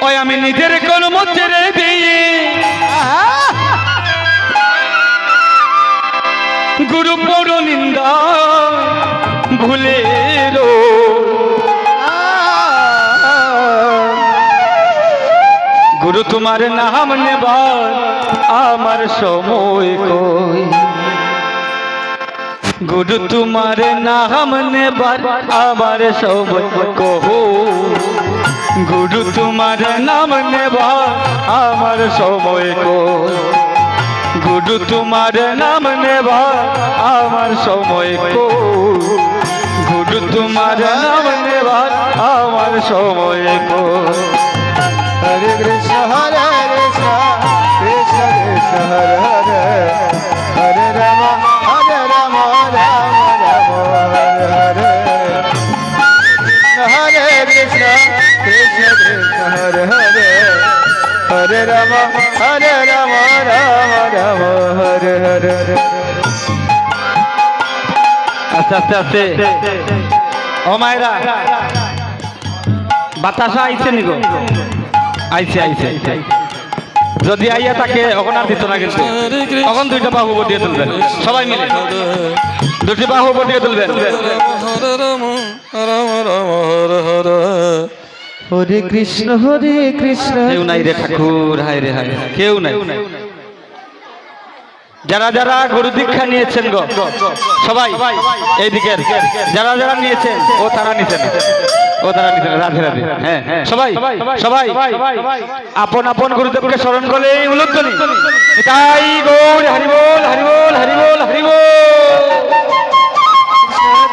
ওই আমি নিজের কলম ছেড়ে দিয়ে গুরু বড় নিন্দা ভুলে গুরু তোমার নাম নেবার আমার সময় কই গুরু তোমার নাম নেবার আমার সময় কহো গুরু তোমার নাম নেবার আমার সময় কই গুরু তোমার নাম নেবার আমার সময় কই গুরু তোমার নাম নেবার আমার সময় কই हरे कृष्ण कृष्ण कृष्ण हरे हरे हरे राम राम राम हरे हरे हरे कृष्ण कृष्ण कृष्ण हरे हरे हरे राम राम राम हरे हरे আস্তে আস্তে আস্তে ও মায়েরা বাতাসা আইছে নিগো আইছে আইছে যদি আইয়া তাকে এখন আর দিত না কিন্তু এখন দুইটা বাহু উপর দিয়ে তুলবেন সবাই মিলে দুটি বাহু উপর দিয়ে তুলবেন হরে কৃষ্ণ কেউ নাই রে ঠাকুর হায় রে হায় কেউ নাই যারা যারা গুরু দীক্ষা নিয়েছেন গো সবাই এইদিকে যারা যারা নিয়েছেন ও তারা নিছেন রাধে রাধে হ্যাঁ সবাই সবাই আপন আপন গুরুদেবকে স্মরণ করলে এই উলুধ্বনি তাই গৌর হরি বল হরি বল হরি বল হরি বল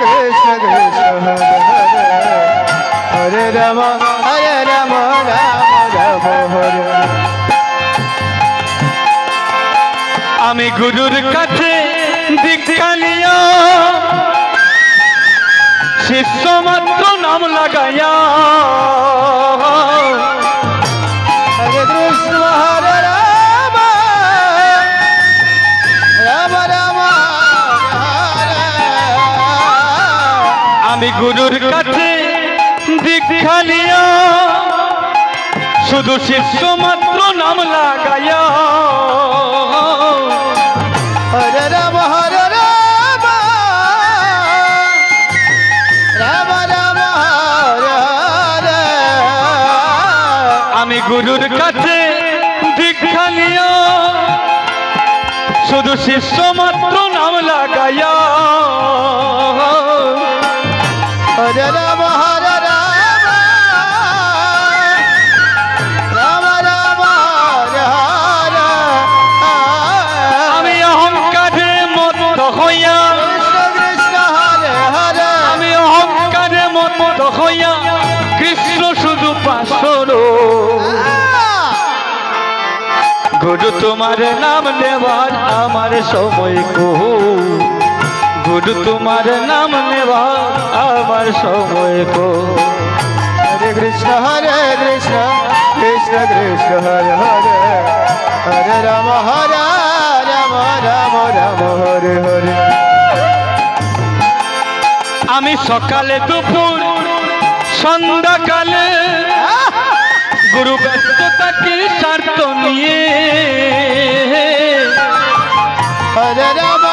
কৃষ্ণ কৃষ্ণ হরে রাম রাম রাম হরে আমি গুরুর কাছে দীক্ষা নিয়া শিষ্য মাত্র নাম লাগাইয়া হরে কৃষ্ণ হরে রাম রাম রাম আমি গুরুর কাছে দীক্ষা নিয়া শুধু শিষ্য মাত্র নাম লাগাইয়া হরে রাম রাম রাম রাম হরে হরে আমি গুরুর কাছে দীক্ষা নিয়া শুধু শিষ্য মাত্র নাম লাগাইয়া হরে রাম রাম রাম হরে হরে আমি অহংকারে মত্ত হইয়া কৃষ্ণ কৃষ্ণ হরে হরে আমি অহংকারে মত্ত হইয়া কৃষ্ণ শুধু পাশর গুরু তোমার নাম নেবার আমার সময় কহু গুরু তোমার নাম নেবার আমার সময় কহু হরে কৃষ্ণ কৃষ্ণ কৃষ্ণ হরে হরে হরে রাম রাম রাম হরে হরে আমি সকালে দুপুর সন্ধ্যাকালে গুরু ব্যস্ততাকে স্বার্থ নিয়ে হরে রাম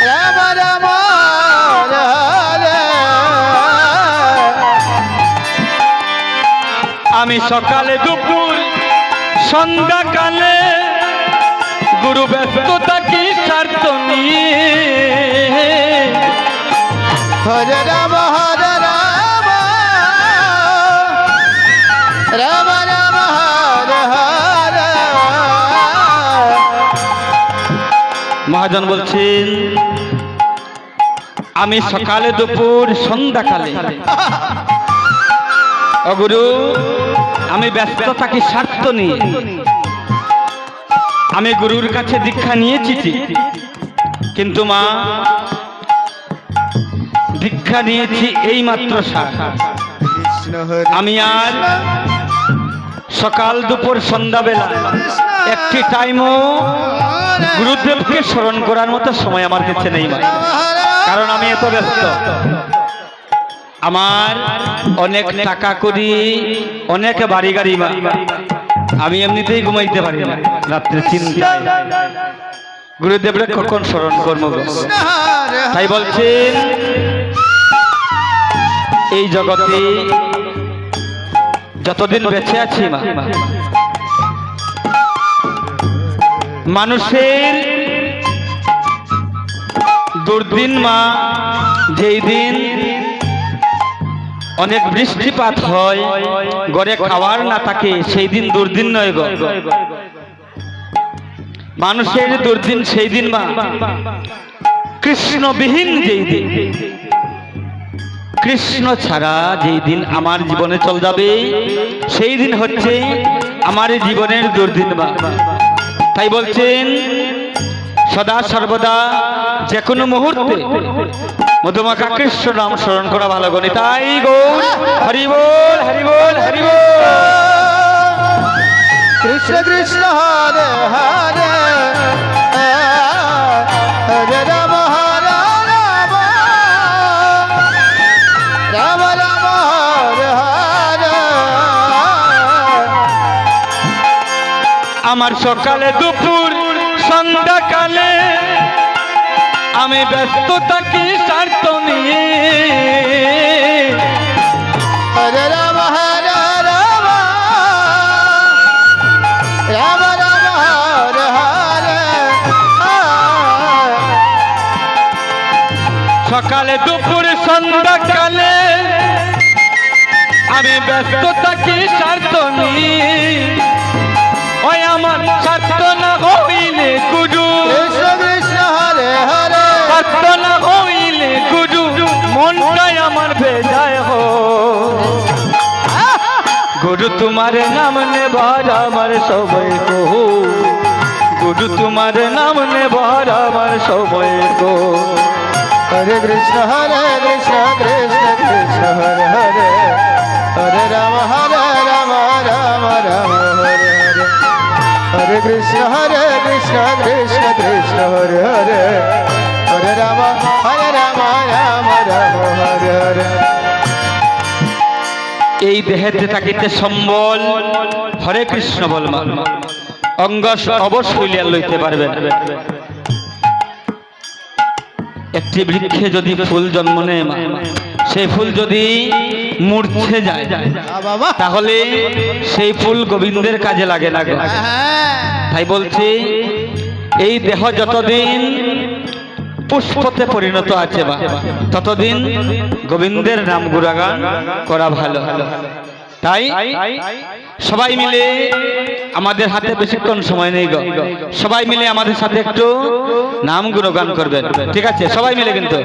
রাম রাম হরে আমি সকালে দুপুর সন্ধ্যাকালে গুরু ব্যস্ততাকে স্বার্থ নিয়ে হরে রাম রাম রাম হরে হরে মহাজন বলছেন আমি সকালে দুপুর সন্ধ্যাকালে ও গুরু আমি ব্যস্ততাকে স্বার্থ নিয়ে আমি গুরুর কাছে দীক্ষা নিয়েছি কিন্তু মা দীক্ষা নিয়েছি এই মাত্র আমি আর সকাল দুপুর সন্ধ্যাবেলা একটি টাইমও গুরুদেবকে স্মরণ করার মতো সময় আমার কাছে নেই মা, কারণ আমি এত ব্যস্ত। আমার অনেক টাকা করি, অনেক বাড়ি গাড়ি, আমি এমনিতেই ঘুমাইতে পারি না রাত্রে চিন্তায়। গুরুদেবরা কখন স্মরণ করবো? তাই বলছেন এই জগতে যতদিন বেঁচে আছি মানুষের দুর্দিন যেই দিন অনেক বৃষ্টিপাত হয়, ঘরে খাওয়ার না থাকে, সেই দিন দুর্দিন নয় গো। মানুষের দুর্দিন সেই দিন কৃষ্ণবিহীন যেই দিন, কৃষ্ণ ছাড়া যেই দিন আমার জীবনে চল যাবে, সেই দিন হচ্ছে আমার জীবনের দুর্দিন তাই বলছেন সদা সর্বদা যে কোনো মুহূর্তে মধুমাখা কৃষ্ণ নাম স্মরণ করা ভালো গণি। তাই গো হরি বল, হরি বল, হরি বল। কৃষ্ণ কৃষ্ণ হরে হরে, হরে রাম হরে রাম, রাম রাম হরে হরে। আমার সকালে দুপুর সন্ধ্যাকালে আমি ব্যস্ত থাকি স্বার্থ নিয়ে, হরে রাম হরে রাম, রাম রাম হরে হরে। সকালে দুপুর সন্ধ্যাকালে আমি ব্যস্ত থাকি স্বার্থ নিয়ে, ওই আমার স্বার্থ না হইলে গুরু, কৃষ্ণ কৃষ্ণ হরে হরে, স্বার্থ না হইলে গুরু মনটাই আমার ভেজায় হো। গুরু তোমার নাম নেবার আমার সময় কহু, গুরু তোমার নাম নেবার আমার সময় কো। হরে কৃষ্ণ কৃষ্ণ কৃষ্ণ হরে হরে, হরে রাম রাম রাম হরে হরে, হরে কৃষ্ণ কৃষ্ণ কৃষ্ণ হরে হরে, হরে রাম রাম রাম হরে হরে। এই দেহেতে থাকিতে সম্বল হরে কৃষ্ণ বলমা, অঙ্গ অবশ্যই লইতে পারবেন। একটি বৃক্ষে যদি ফুল জন্ম নেয় সেই ফুল যদি মূর্ছে যায় তাহলে সেই ফুল গোবিন্দের কাজে লাগে না। তাই বলছি এই দেহ যতদিন পুষ্পতে পরিণত আছে ততদিন গোবিন্দের নাম গুণগান করা ভালো। তাই সবাই মিলে, আমাদের হাতে বেশিক্ষণ সময় নেই গো, সবাই মিলে আমাদের সাথে একটু নাম গুণগান করবেন, ঠিক আছে? সবাই মিলে কিন্তু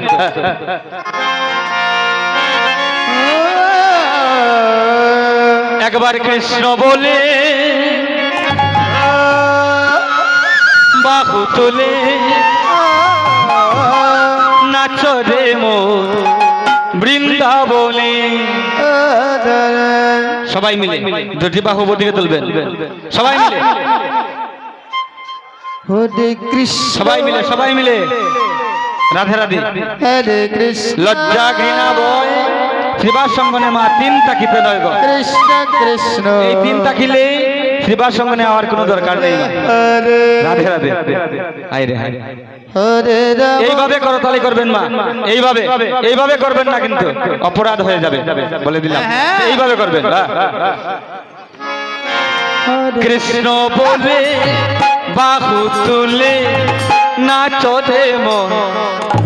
একবার কৃষ্ণ বলে বাহু তোলে নাচো রে মোর বৃন্দাবনে। সবাই মিলে দুটি বাহু দিকে তুলবেন, সবাই মিলে, হরে কৃষ্ণ, সবাই মিলে, সবাই মিলে রাধে রাধে। হরে কৃষ্ণ, লজ্জা ঘৃণা ভয় শ্রীবাস সঙ্গনে মা তিন তাকিতে নয় গো। কৃষ্ণ কৃষ্ণ, এই তিন তাকিলে শ্রীবাস সঙ্গনে হওয়ার কোনো দরকার নেই। হরে রাধে রাধে, হায় রে হায়। হরে রাম, এইভাবে করতালি করবেন মা, এইভাবে, এইভাবে করবেন না কিন্তু অপরাধ হয়ে যাবে, বলে দিলাম। এইভাবে করবেন। কৃষ্ণ বলে বাহু তুলে নাচো রে মন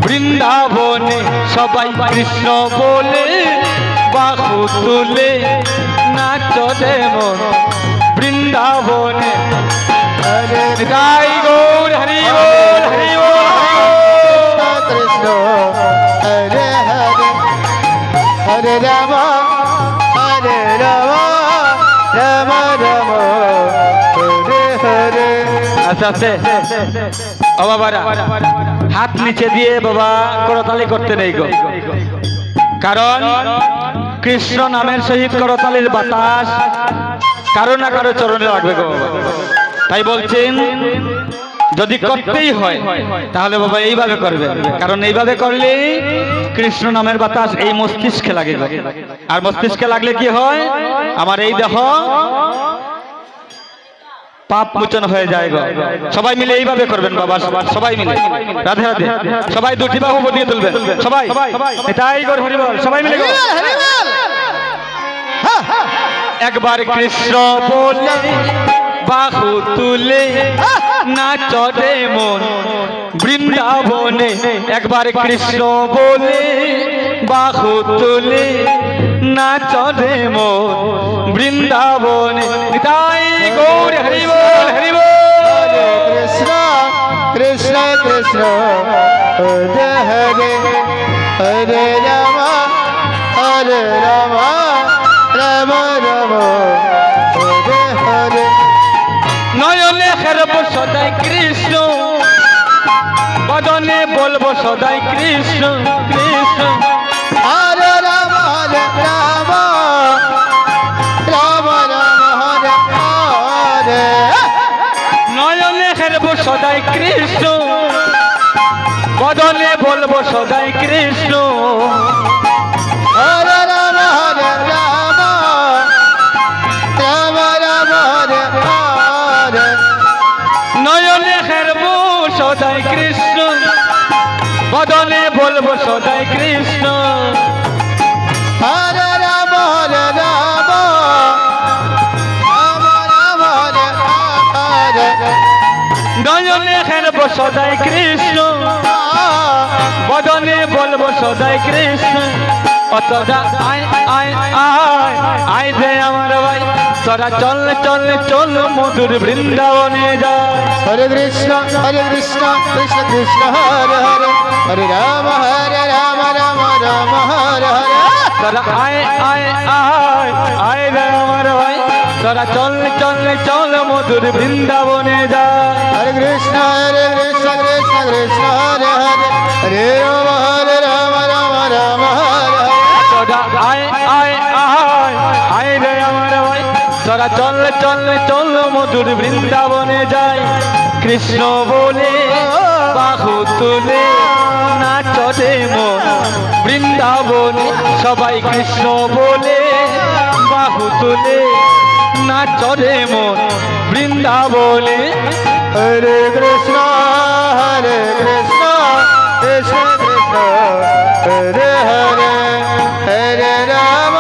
বৃন্দাবনে। সবাই কৃষ্ণ বলে বাহু তুলে নাচো রে মন বৃন্দাবনে। হরে গাই গৌর হরি বল, হরি বল, কৃষ্ণ, হরে হরে, হরে রাম রাম রাম হরে হরে। আচ্ছা আচ্ছা, ও বাবারা হাত নিচে দিয়ে বাবা করতালি করতে নেই গো, কারণ কৃষ্ণ নামের সহিত করতালির বাতাস কারো না কারো চরণে লাগবে গো বাবা। তাই বলছেন যদি করতেই হয় তাহলে বাবা এইভাবে করবে, কারণ এইভাবে করলে কৃষ্ণ নামের বাতাস এই মস্তিষ্কে লাগে, আর মস্তিষ্কে লাগলে কি হয়, আমার এই দেহ পাপ মোচন হয়ে যায় গো। সবাই মিলে এইভাবে করবেন বাবা, সবাই মিলে রাধে রাধে, সবাই দুটি বাহু দিয়ে তুলবেন, সবাই এটাই গো হরি বল, সবাই মিলে গো। একবার কৃষ্ণ বলে বাহু তুলে নাচো রে মন বৃন্দাবনে, একবার কৃষ্ণ বলে বাহু তুলে নাচো রে মন বৃন্দাবনে। নিতাই গৌর হরি বল, হরি বল। কৃষ্ণ কৃষ্ণ কৃষ্ণ হরে হরে, হরে রাম হরে রাম, রাম রাম হরে হরে। নয়নে খেরব সদাই কৃষ্ণ, বদনে বলবো সদাই কৃষ্ণ কৃষ্ণ। হরে রাম হরে রাম, রাম রাম হরে হরে। নয়নে খেরব সদাই কৃষ্ণ, বদনে বলবো সদাই কৃষ্ণ। হরে রাম হরে রাম, রাম রাম হরে হরে। নয়নে খেরব সদাই কৃষ্ণ, বদনে বলবো সদাই কৃষ্ণ। হরে রাম হরে রাম, রাম রাম হরে হরে। নয়নে খেরব সদাই কৃষ্ণ, বদনে বলবো সদাই কৃষ্ণ। অতটা আয় আয় আয় আয় রে আমার ভাই, তোরা চল চল চল মধুর বৃন্দাবনে যায়। হরে কৃষ্ণ কৃষ্ণ কৃষ্ণ হরে হরে, হরে রাম রাম রাম হরে হরে। তোরা আয় আয় আয় আয় রে আমার ভাই, তোরা চল চল চল মধুর বৃন্দাবনে যায়। হরে কৃষ্ণ কৃষ্ণ কৃষ্ণ হরে হরে, হরে রাম রাম হরে হরে। তোরা আয় আয় আয় আয় রে আমার ভাই, তোরা চল চল চল মধুর বৃন্দাবনে যায়। কৃষ্ণ বলে বাহু তুলে নাচো রে মন বৃন্দাবনে, সবাই কৃষ্ণ বলে বাহু তুলে নাচো রে মন বৃন্দাবনে। হরে কৃষ্ণ কৃষ্ণ কৃষ্ণ হরে হরে, হরে রাম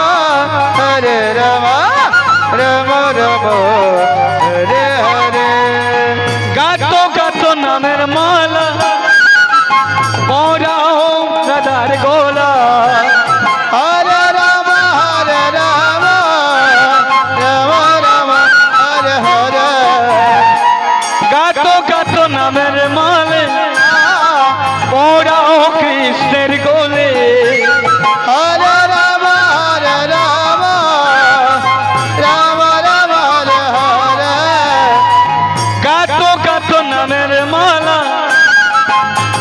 রাম রাম হরে হরে। গাতো গাতো নামের মালা পরাও রাধার গোলা, হরে রাম রাম রাম হরে হরে। গাতো গাতো নামের মালে পরাও কৃষ্ণের গোলে। হরে রাম রাম রাম রাম হরে হরে। গাতো গাতো নামের মালা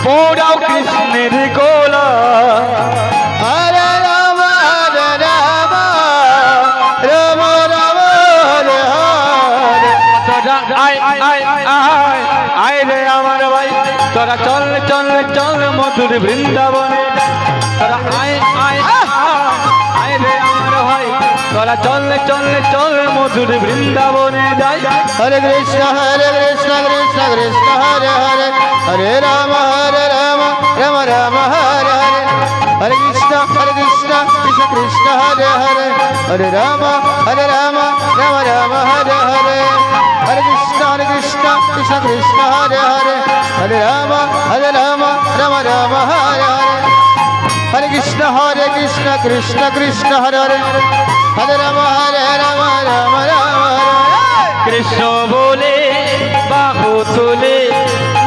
পরাও কৃষ্ণের গোলা। হরে রাম রাম রাম রাম হরে হরে। তোরা আয় আয় আয় আয় রে আমার ভাই, তোরা চল চল চল মধুর বৃন্দাবনে। তোরা আয় আয় আয় রে আমার ভাই, তোরা চল চল চল মধুর বৃন্দাবনে যাই। হরে কৃষ্ণ কৃষ্ণ কৃষ্ণ হরে হরে, হরে রাম রাম রাম হরে হরে। হরে কৃষ্ণ কৃষ্ণ কৃষ্ণ হরে হরে, হরে রাম রাম রাম হরে হরে। হরে কৃষ্ণ কৃষ্ণ কৃষ্ণ হরে হরে, হরে রাম রাম রাম হরে হরে। হরে কৃষ্ণ কৃষ্ণ কৃষ্ণ হরে হরে, হরে রাম রাম রাম হরে। কৃষ্ণ বলে বাহু তুলে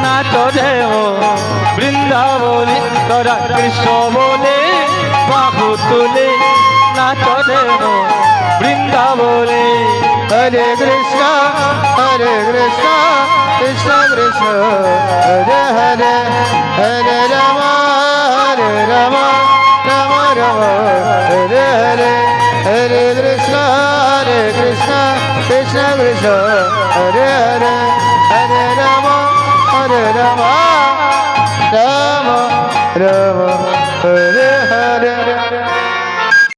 নাচো রে মন বৃন্দাবনে, তোরা কৃষ্ণ বলে বাহু তুলে নাচো রে মন বৃন্দাবনে। হরে কৃষ্ণ কৃষ্ণ কৃষ্ণ হরে হরে, হরে রাম রাম রাম